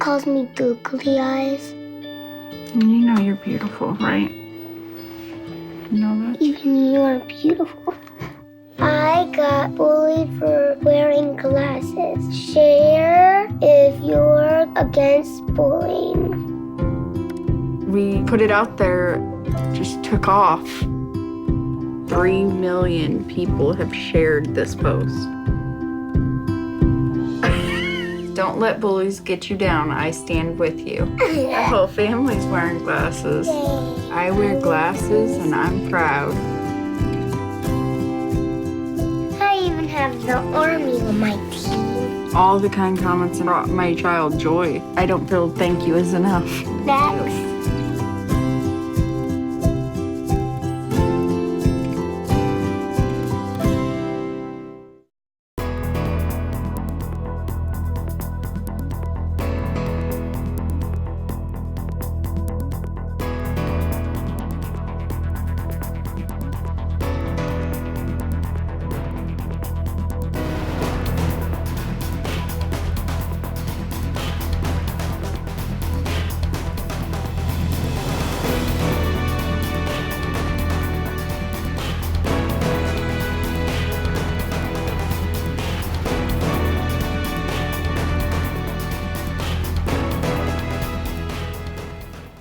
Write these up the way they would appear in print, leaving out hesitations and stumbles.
calls me googly eyes. You know you're beautiful, right? You know that? Even you are beautiful. I got bullied for wearing glasses. Share if you're against bullying. We put it out there, just took off. 3 million people have shared this post. Don't let bullies get you down. I stand with you. Our whole family's wearing glasses. I wear glasses and I'm proud. I even have the army on my team. All the kind comments brought my child joy. I don't feel thank you is enough. Thanks.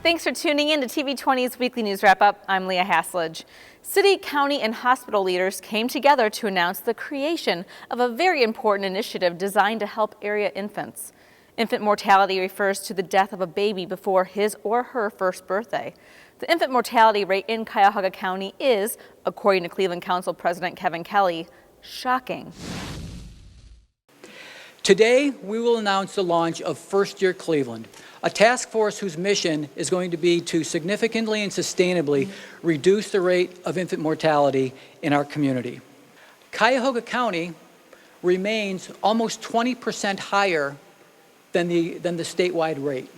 Thanks for tuning in to TV20's Weekly News Wrap-Up. I'm Leah Haslage. City, county, and hospital leaders came together to announce the creation of a very important initiative designed to help area infants. Infant mortality refers to the death of a baby before his or her first birthday. The infant mortality rate in Cuyahoga County is, according to Cleveland Council President Kevin Kelly, shocking. Today, we will announce the launch of First Year Cleveland, a task force whose mission is going to be to significantly and sustainably reduce the rate of infant mortality in our community. Cuyahoga County remains almost 20% higher than the statewide rate.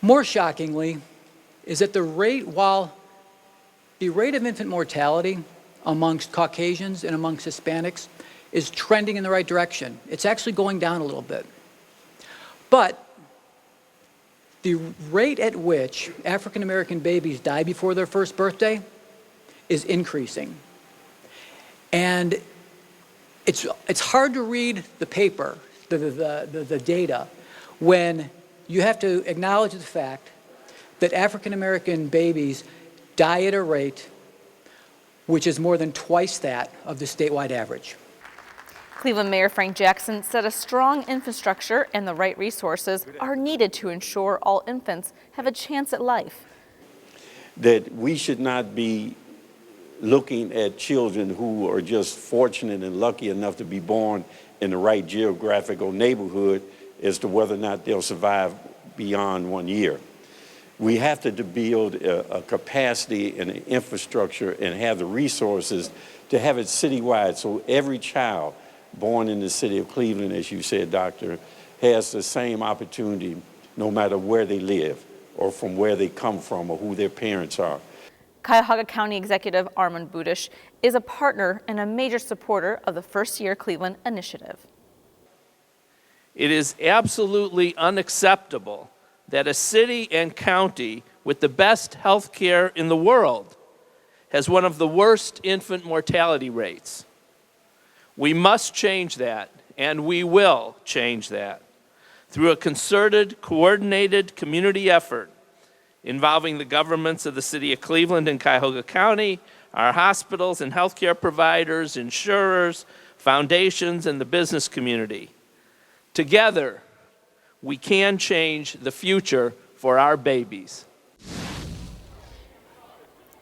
More shockingly is that while the rate of infant mortality amongst Caucasians and amongst Hispanics is trending in the right direction, it's actually going down a little bit. But the rate at which African American babies die before their first birthday is increasing. And it's hard to read the paper, the data, when you have to acknowledge the fact that African American babies die at a rate which is more than twice that of the statewide average. Cleveland Mayor Frank Jackson said a strong infrastructure and the right resources are needed to ensure all infants have a chance at life. That we should not be looking at children who are just fortunate and lucky enough to be born in the right geographical neighborhood as to whether or not they'll survive beyond 1 year. We have to build a capacity and an infrastructure and have the resources to have it citywide, so every child born in the city of Cleveland, as you said, Doctor, has the same opportunity no matter where they live or from where they come from or who their parents are. Cuyahoga County Executive Armand Budish is a partner and a major supporter of the First Year Cleveland initiative. It is absolutely unacceptable that a city and county with the best health care in the world has one of the worst infant mortality rates. We must change that, and we will change that through a concerted, coordinated community effort involving the governments of the city of Cleveland and Cuyahoga County, our hospitals and healthcare providers, insurers, foundations, and the business community. Together, we can change the future for our babies.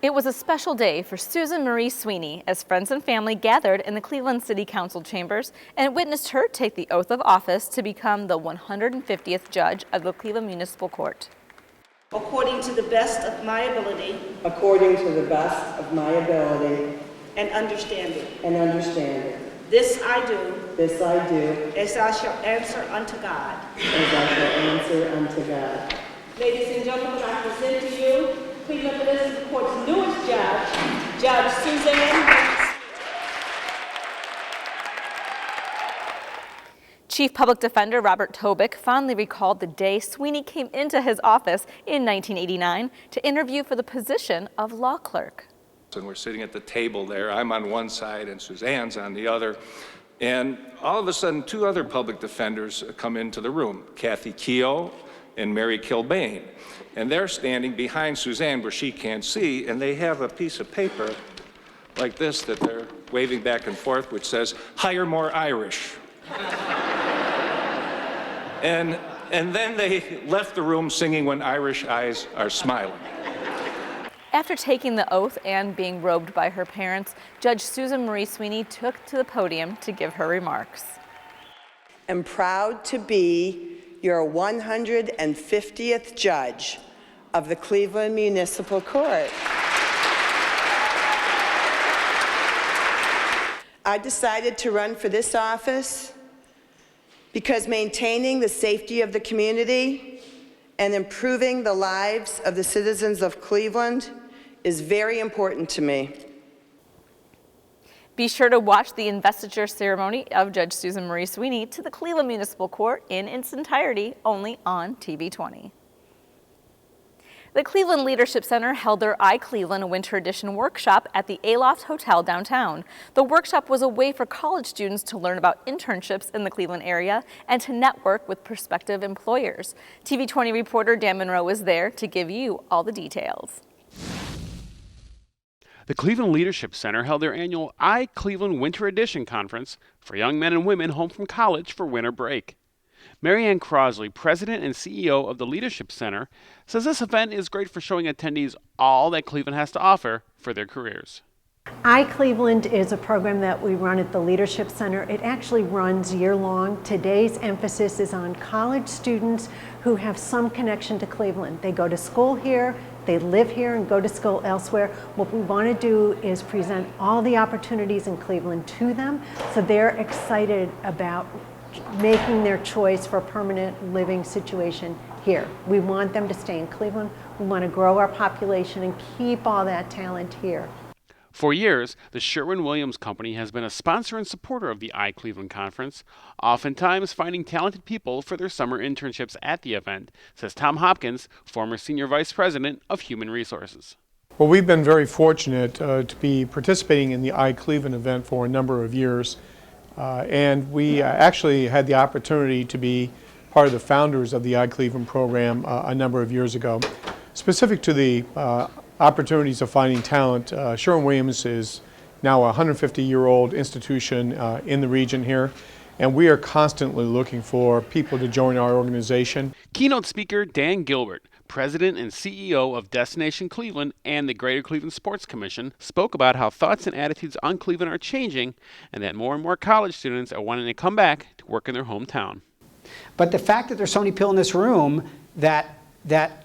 It was a special day for Susan Marie Sweeney as friends and family gathered in the Cleveland City Council chambers and witnessed her take the oath of office to become the 150th judge of the Cleveland Municipal Court. According to the best of my ability. According to the best of my ability. And understanding. And understanding. This I do. This I do. As I shall answer unto God. As I shall answer unto God. Ladies and gentlemen, I present to you Cleveland Municipal Court's newest judge, Judge Suzanne. Chief Public Defender Robert Tobick fondly recalled the day Sweeney came into his office in 1989 to interview for the position of law clerk. And we're sitting at the table there. I'm on one side and Suzanne's on the other. And all of a sudden, two other public defenders come into the room, Kathy Keogh and Mary Kilbane. And they're standing behind Suzanne where she can't see, and they have a piece of paper like this that they're waving back and forth, which says, "Hire more Irish." And then they left the room singing "When Irish Eyes Are Smiling." After taking the oath and being robed by her parents, Judge Susan Marie Sweeney took to the podium to give her remarks. I'm proud to be your 150th judge of the Cleveland Municipal Court. I decided to run for this office because maintaining the safety of the community and improving the lives of the citizens of Cleveland is very important to me. Be sure to watch the investiture ceremony of Judge Susan Marie Sweeney to the Cleveland Municipal Court in its entirety only on TV20. The Cleveland Leadership Center held their iCleveland Winter Edition workshop at the Aloft Hotel downtown. The workshop was a way for college students to learn about internships in the Cleveland area and to network with prospective employers. TV20 reporter Dan Monroe was there to give you all the details. The Cleveland Leadership Center held their annual iCleveland Winter Edition conference for young men and women home from college for winter break. Marianne Crosley, president and CEO of the Leadership Center, says this event is great for showing attendees all that Cleveland has to offer for their careers. iCleveland is a program that we run at the Leadership Center. It actually runs year-long. Today's emphasis is on college students who have some connection to Cleveland. They go to school here, they live here and go to school elsewhere. What we want to do is present all the opportunities in Cleveland to them so they're excited about making their choice for a permanent living situation here. We want them to stay in Cleveland. We want to grow our population and keep all that talent here. For years, the Sherwin-Williams Company has been a sponsor and supporter of the iCleveland Conference, oftentimes finding talented people for their summer internships at the event, says Tom Hopkins, former Senior Vice President of Human Resources. Well, we've been very fortunate to be participating in the iCleveland event for a number of years. And we actually had the opportunity to be part of the founders of the iCleveland program a number of years ago. Specific to the opportunities of finding talent, Sherwin-Williams is now a 150-year-old institution in the region here, and we are constantly looking for people to join our organization. Keynote speaker Dan Gilbert, president and CEO of Destination Cleveland and the Greater Cleveland Sports Commission, spoke about how thoughts and attitudes on Cleveland are changing and that more and more college students are wanting to come back to work in their hometown. But the fact that there's so many people in this room that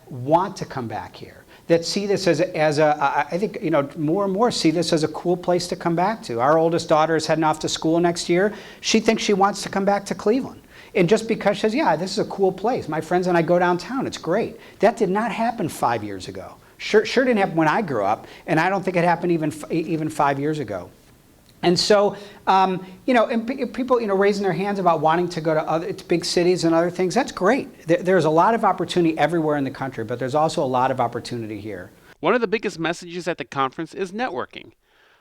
want to come back here, that see this as I think, more and more see this as a cool place to come back to. Our oldest daughter is heading off to school next year. She thinks she wants to come back to Cleveland. And just because she says, yeah, this is a cool place. My friends and I go downtown, it's great. That did not happen 5 years ago. Sure didn't happen when I grew up, and I don't think it happened even 5 years ago. And so, and people, raising their hands about wanting to go to big cities and other things, that's great. There's a lot of opportunity everywhere in the country, but there's also a lot of opportunity here. One of the biggest messages at the conference is networking.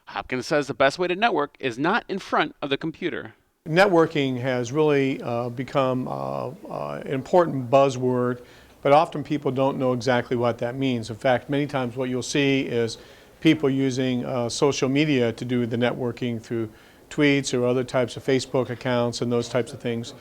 Hopkins says the best way to network is not in front of the computer. Networking has really become an important buzzword, but often people don't know exactly what that means. In fact, many times what you'll see is people using social media to do the networking through tweets or other types of Facebook accounts and those types of things.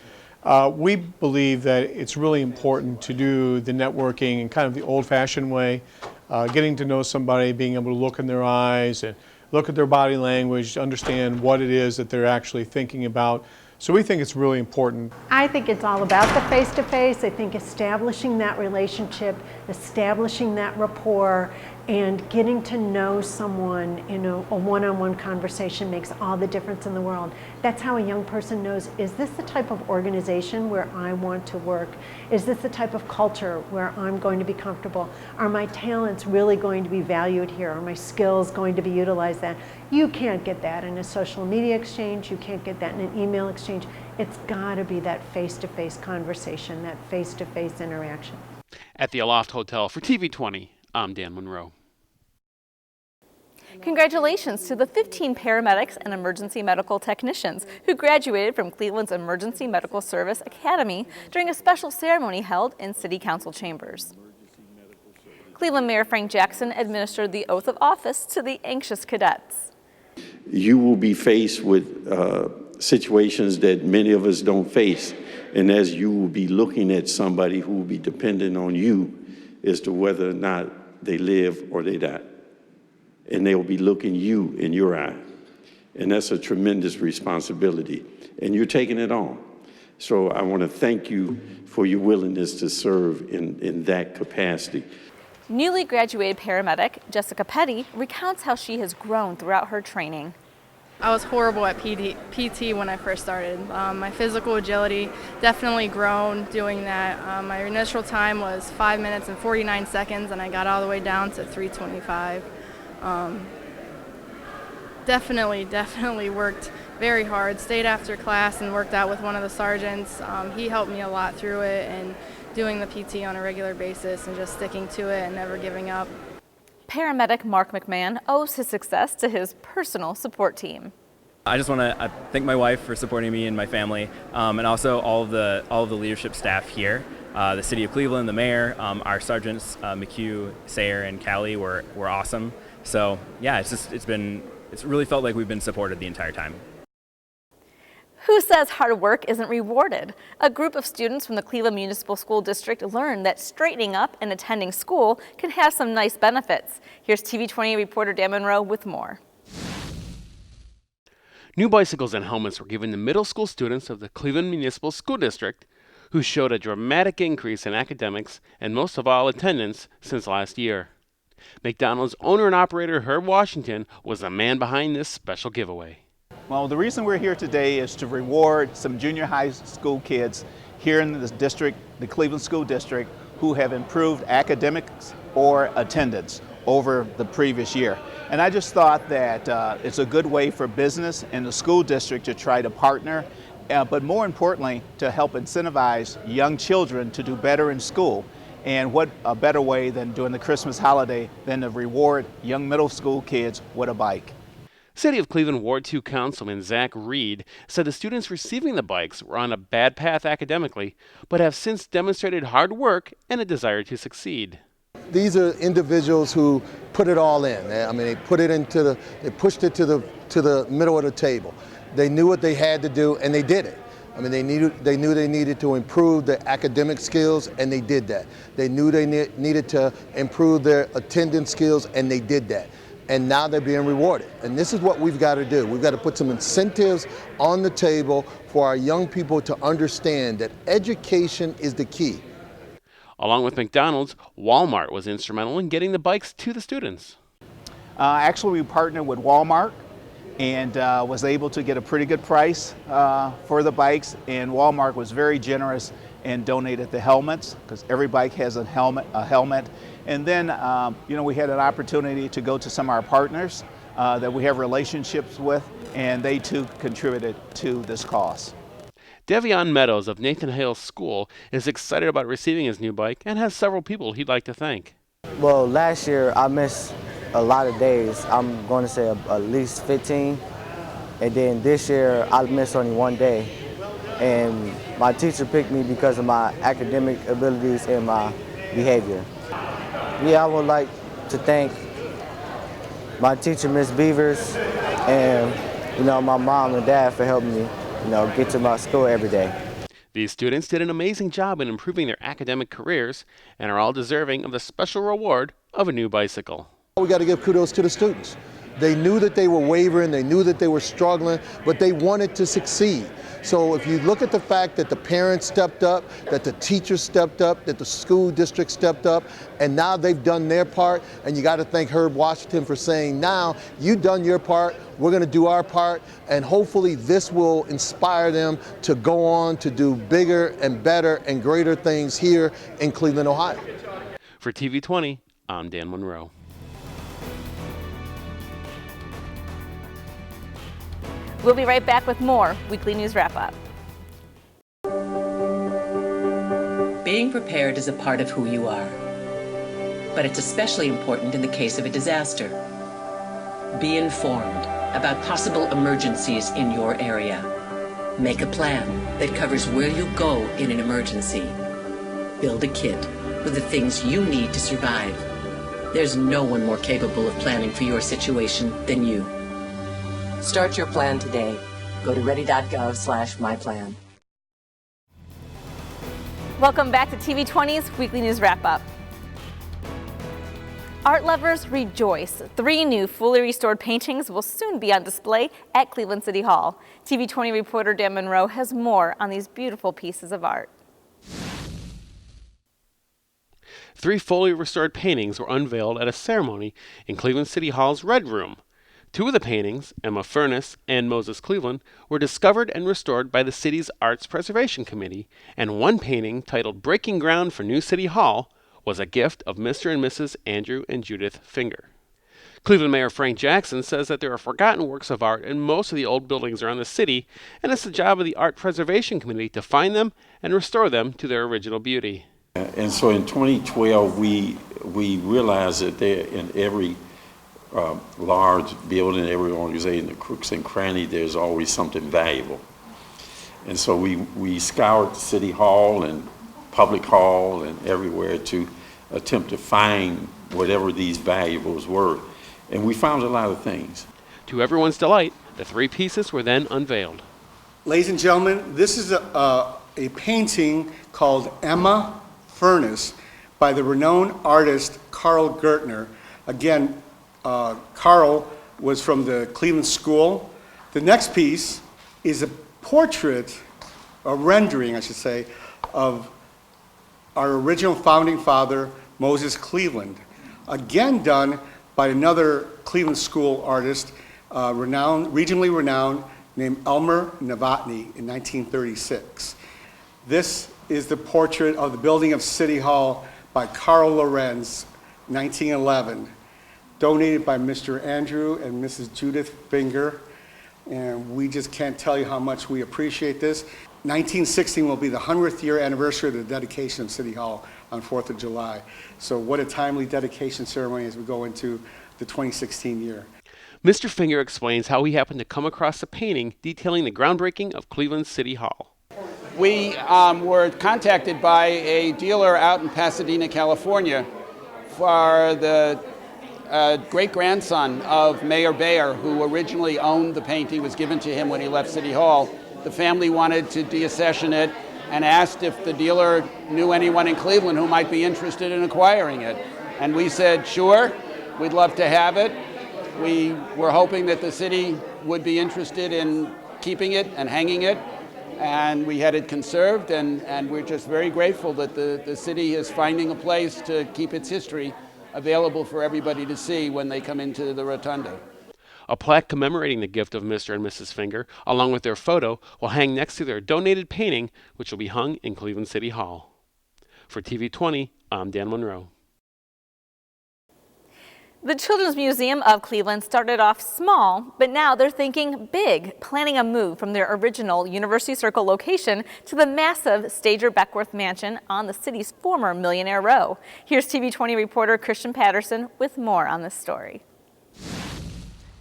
We believe that it's really important to do the networking in kind of the old-fashioned way, getting to know somebody, being able to look in their eyes and look at their body language, to understand what it is that they're actually thinking about. So we think it's really important. I think it's all about the face-to-face. I think establishing that relationship, establishing that rapport, And getting to know someone in a one-on-one conversation makes all the difference in the world. That's how a young person knows, is this the type of organization where I want to work? Is this the type of culture where I'm going to be comfortable? Are my talents really going to be valued here? Are my skills going to be utilized there? You can't get that in a social media exchange. You can't get that in an email exchange. It's got to be that face-to-face conversation, that face-to-face interaction. At the Aloft Hotel for TV20, I'm Dan Monroe. Congratulations to the 15 paramedics and emergency medical technicians who graduated from Cleveland's Emergency Medical Service Academy during a special ceremony held in City Council chambers. Cleveland Mayor Frank Jackson administered the oath of office to the anxious cadets. You will be faced with situations that many of us don't face, and as you will be looking at somebody who will be dependent on you as to whether or not they live or they die. And they will be looking you in your eye. And that's a tremendous responsibility. And you're taking it on. So I want to thank you for your willingness to serve in that capacity. Newly graduated paramedic Jessica Petty recounts how she has grown throughout her training. I was horrible at PT when I first started. My physical agility definitely grown doing that. My initial time was 5 minutes and 49 seconds, and I got all the way down to 3:25. Definitely worked very hard, stayed after class and worked out with one of the sergeants. He helped me a lot through it and doing the PT on a regular basis and just sticking to it and never giving up. Paramedic Mark McMahon owes his success to his personal support team. I just want to thank my wife for supporting me and my family, and also all of the leadership staff here. The City of Cleveland, the mayor, our sergeants McHugh, Sayer, and Callie were awesome. So yeah, it's really felt like we've been supported the entire time. Who says hard work isn't rewarded? A group of students from the Cleveland Municipal School District learned that straightening up and attending school can have some nice benefits. Here's TV20 reporter Dan Monroe with more. New bicycles and helmets were given to middle school students of the Cleveland Municipal School District, who showed a dramatic increase in academics and most of all attendance since last year. McDonald's owner and operator Herb Washington was the man behind this special giveaway. Well, the reason we're here today is to reward some junior high school kids here in the district, the Cleveland School District, who have improved academics or attendance over the previous year. And I just thought that it's a good way for business and the school district to try to partner, but more importantly, to help incentivize young children to do better in school. And what a better way than during the Christmas holiday than to reward young middle school kids with a bike. City of Cleveland Ward 2 Councilman Zach Reed said the students receiving the bikes were on a bad path academically, but have since demonstrated hard work and a desire to succeed. These are individuals who put it all in. I mean, they pushed it to the middle of the table. They knew what they had to do, and they did it. I mean, they knew they needed to improve their academic skills, and they did that. They knew they needed to improve their attendance skills, and they did that. And now they're being rewarded. And this is what we've got to do. We've got to put some incentives on the table for our young people to understand that education is the key. Along with McDonald's, Walmart was instrumental in getting the bikes to the students. Actually, we partnered with Walmart and was able to get a pretty good price for the bikes. And Walmart was very generous and donated the helmets, because every bike has a helmet. And then, we had an opportunity to go to some of our partners that we have relationships with, and they too contributed to this cause. Devion Meadows of Nathan Hale School is excited about receiving his new bike and has several people he'd like to thank. Well, last year I missed a lot of days. I'm going to say at least 15. And then this year I missed only one day. And my teacher picked me because of my academic abilities and my behavior. Yeah, I would like to thank my teacher, Miss Beavers, and my mom and dad for helping me, get to my school every day. These students did an amazing job in improving their academic careers and are all deserving of the special reward of a new bicycle. We got to give kudos to the students. They knew that they were wavering, they knew that they were struggling, but they wanted to succeed. So if you look at the fact that the parents stepped up, that the teachers stepped up, that the school district stepped up, and now they've done their part, and you got to thank Herb Washington for saying, now you've done your part, we're going to do our part, and hopefully this will inspire them to go on to do bigger and better and greater things here in Cleveland, Ohio. For TV20, I'm Dan Monroe. We'll be right back with more Weekly News Wrap-Up. Being prepared is a part of who you are, but it's especially important in the case of a disaster. Be informed about possible emergencies in your area. Make a plan that covers where you go in an emergency. Build a kit with the things you need to survive. There's no one more capable of planning for your situation than you. Start your plan today. Go to ready.gov/myplan. Welcome back to TV20's Weekly News Wrap-Up. Art lovers rejoice. 3 new fully restored paintings will soon be on display at Cleveland City Hall. TV20 reporter Dan Monroe has more on these beautiful pieces of art. 3 fully restored paintings were unveiled at a ceremony in Cleveland City Hall's Red Room. 2 of the paintings, Emma Furness and Moses Cleveland, were discovered and restored by the city's Arts Preservation Committee, and 1 painting, titled Breaking Ground for New City Hall, was a gift of Mr. and Mrs. Andrew and Judith Finger. Cleveland Mayor Frank Jackson says that there are forgotten works of art in most of the old buildings around the city, and it's the job of the Art Preservation Committee to find them and restore them to their original beauty. And so in 2012, we realized that there in every large building, every organization, the crooks and crannies, there's always something valuable. And so we scoured City Hall and Public Hall and everywhere to attempt to find whatever these valuables were. And we found a lot of things. To everyone's delight, the 3 pieces were then unveiled. Ladies and gentlemen, this is a painting called Emma Furness by the renowned artist Carl Gertner. Again, Carl was from the Cleveland School. The next piece is a portrait, a rendering, I should say, of our original founding father, Moses Cleveland. Again done by another Cleveland School artist, regionally renowned, named Elmer Novotny in 1936. This is the portrait of the building of City Hall by Carl Lorenz, 1911. Donated by Mr. Andrew and Mrs. Judith Finger, and we just can't tell you how much we appreciate this. 1916 will be the 100th year anniversary of the dedication of City Hall on 4th of July. So what a timely dedication ceremony as we go into the 2016 year. Mr. Finger explains how he happened to come across a painting detailing the groundbreaking of Cleveland City Hall. We were contacted by a dealer out in Pasadena, California, for the great-grandson of Mayor Bayer, who originally owned the painting. Was given to him when he left City Hall. The family wanted to deaccession it and asked if the dealer knew anyone in Cleveland who might be interested in acquiring it. And we said, sure, we'd love to have it. We were hoping that the city would be interested in keeping it and hanging it. And we had it conserved, and we're just very grateful that the city is finding a place to keep its history available for everybody to see when they come into the rotunda. A plaque commemorating the gift of Mr. and Mrs. Finger, along with their photo, will hang next to their donated painting, which will be hung in Cleveland City Hall. For TV20, I'm Dan Monroe. The Children's Museum of Cleveland started off small, but now they're thinking big, planning a move from their original University Circle location to the massive Stager Beckworth Mansion on the city's former Millionaire Row. Here's TV20 reporter Christian Patterson with more on this story.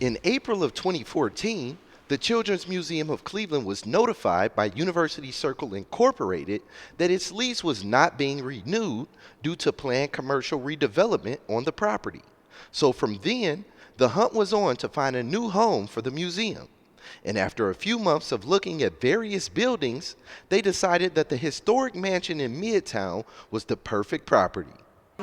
In April of 2014, the Children's Museum of Cleveland was notified by University Circle Incorporated that its lease was not being renewed due to planned commercial redevelopment on the property. So from then, the hunt was on to find a new home for the museum. And after a few months of looking at various buildings, they decided that the historic mansion in Midtown was the perfect property.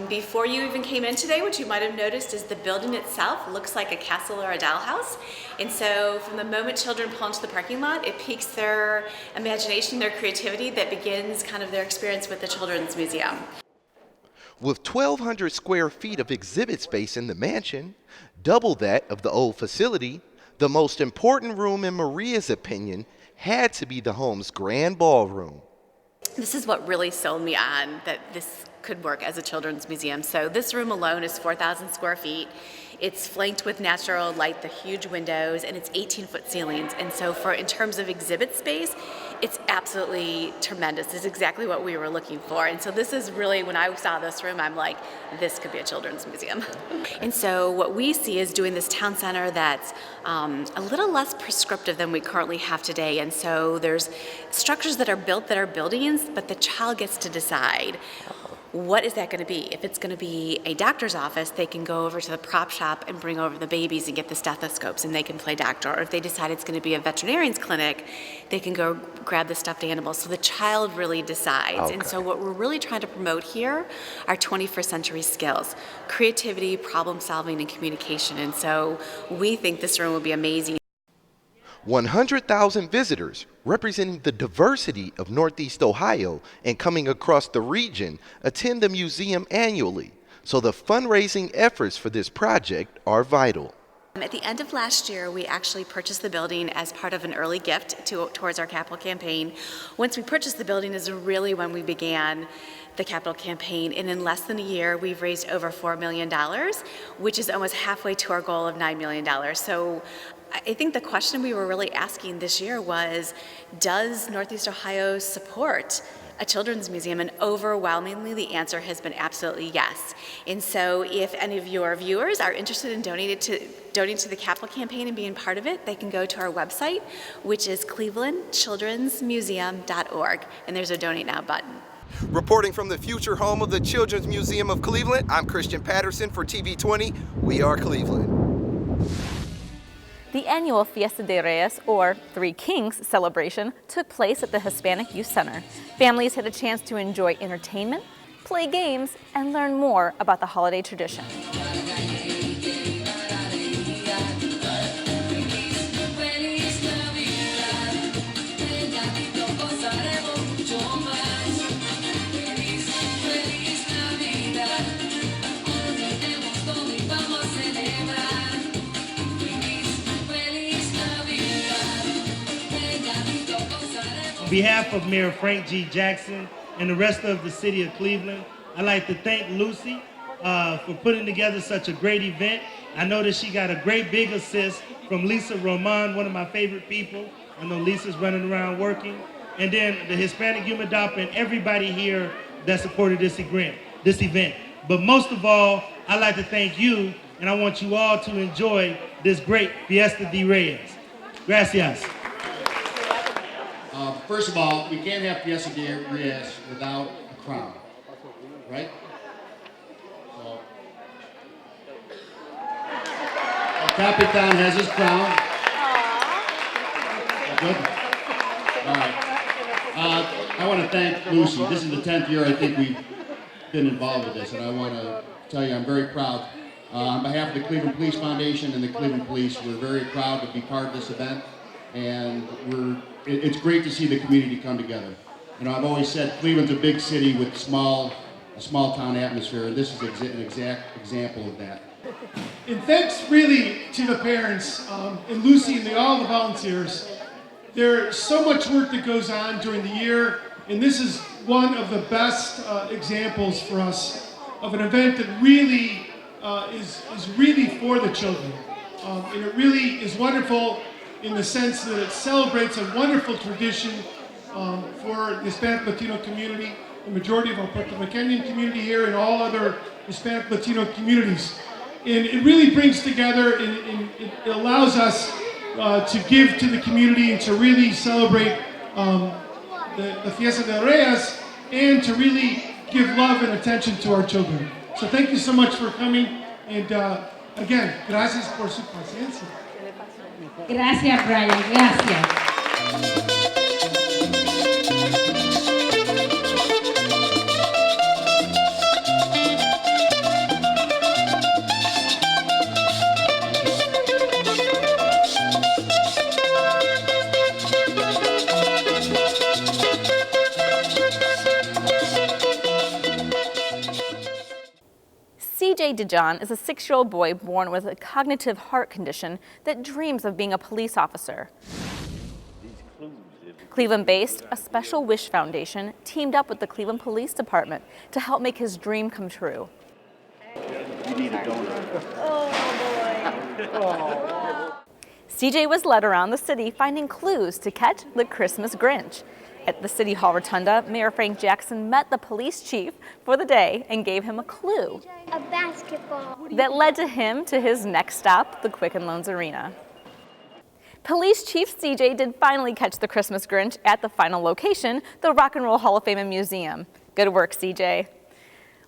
Before you even came in today, what you might have noticed is the building itself looks like a castle or a dollhouse. And so from the moment children pull into the parking lot, it piques their imagination, their creativity that begins kind of their experience with the Children's Museum. With 1,200 square feet of exhibit space in the mansion, double that of the old facility, the most important room in Maria's opinion had to be the home's grand ballroom. This is what really sold me on that this could work as a children's museum. So this room alone is 4,000 square feet. It's flanked with natural light, the huge windows, and it's 18-foot ceilings. And so in terms of exhibit space, it's absolutely tremendous. It's exactly what we were looking for. And so this is really, when I saw this room, I'm like, this could be a children's museum. And so what we see is doing this town center that's a little less prescriptive than we currently have today. And so there's structures that are built that are buildings, but the child gets to decide, what is that going to be? If it's going to be a doctor's office, they can go over to the prop shop and bring over the babies and get the stethoscopes and they can play doctor. Or if they decide it's going to be a veterinarian's clinic, they can go grab the stuffed animals. So the child really decides. Okay. And so what we're really trying to promote here are 21st century skills, creativity, problem solving, and communication. And so we think this room will be amazing. 100,000 visitors representing the diversity of Northeast Ohio and coming across the region attend the museum annually, so the fundraising efforts for this project are vital. At the end of last year, we actually purchased the building as part of an early gift towards our capital campaign. Once we purchased the building is really when we began the capital campaign, and in less than a year, we've raised over $4 million, which is almost halfway to our goal of $9 million. So I think the question we were really asking this year was, does Northeast Ohio support a children's museum? And overwhelmingly, the answer has been absolutely yes. And so if any of your viewers are interested in donating to the capital campaign and being part of it, they can go to our website, which is clevelandchildrensmuseum.org, and there's a Donate Now button. Reporting from the future home of the Children's Museum of Cleveland, I'm Christian Patterson for TV20. We are Cleveland. The annual Fiesta de Reyes, or Three Kings celebration, took place at the Hispanic Youth Center. Families had a chance to enjoy entertainment, play games, and learn more about the holiday tradition. On behalf of Mayor Frank G. Jackson and the rest of the city of Cleveland, I'd like to thank Lucy for putting together such a great event. I know that she got a great big assist from Lisa Roman, one of my favorite people. I know Lisa's running around working. And then the Hispanic Human Adopter and everybody here that supported this event. But most of all, I'd like to thank you, and I want you all to enjoy this great Fiesta de Reyes. Gracias. First of all, we can't have Fiesta de Reyes without a crown, right? So, El Capitan has his crown. Good. All right. I want to thank Lucy. This is the 10th year I think we've been involved with this, and I want to tell you I'm very proud. On behalf of the Cleveland Police Foundation and the Cleveland Police, we're very proud to be part of this event, and it's great to see the community come together. You know, I've always said Cleveland's a big city with a small town atmosphere, and this is an exact example of that. And thanks really to the parents and Lucy and all the volunteers. There's so much work that goes on during the year, and this is one of the best examples for us of an event that really is really for the children. And it really is wonderful in the sense that it celebrates a wonderful tradition for the Hispanic Latino community, the majority of our Puerto Rican community here, and all other Hispanic Latino communities. And it really brings together, and it allows us to give to the community and to really celebrate the Fiesta de Reyes and to really give love and attention to our children. So thank you so much for coming, and again, gracias por su paciencia. Gracias, Brian. Gracias. CJ DeJohn is a 6-year-old boy born with a cognitive heart condition that dreams of being a police officer. Cleveland-based A Special Wish Foundation teamed up with the Cleveland Police Department to help make his dream come true. You need a donut. CJ was led around the city finding clues to catch the Christmas Grinch. At the City Hall Rotunda, Mayor Frank Jackson met the police chief for the day and gave him a clue. A basketball. That led to him to his next stop, the Quicken Loans Arena. Police Chief CJ did finally catch the Christmas Grinch at the final location, the Rock and Roll Hall of Fame and Museum. Good work, CJ.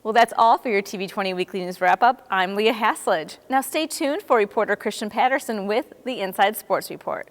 Well, that's all for your TV20 Weekly News Wrap-Up. I'm Leah Haslage. Now stay tuned for reporter Christian Patterson with the Inside Sports Report.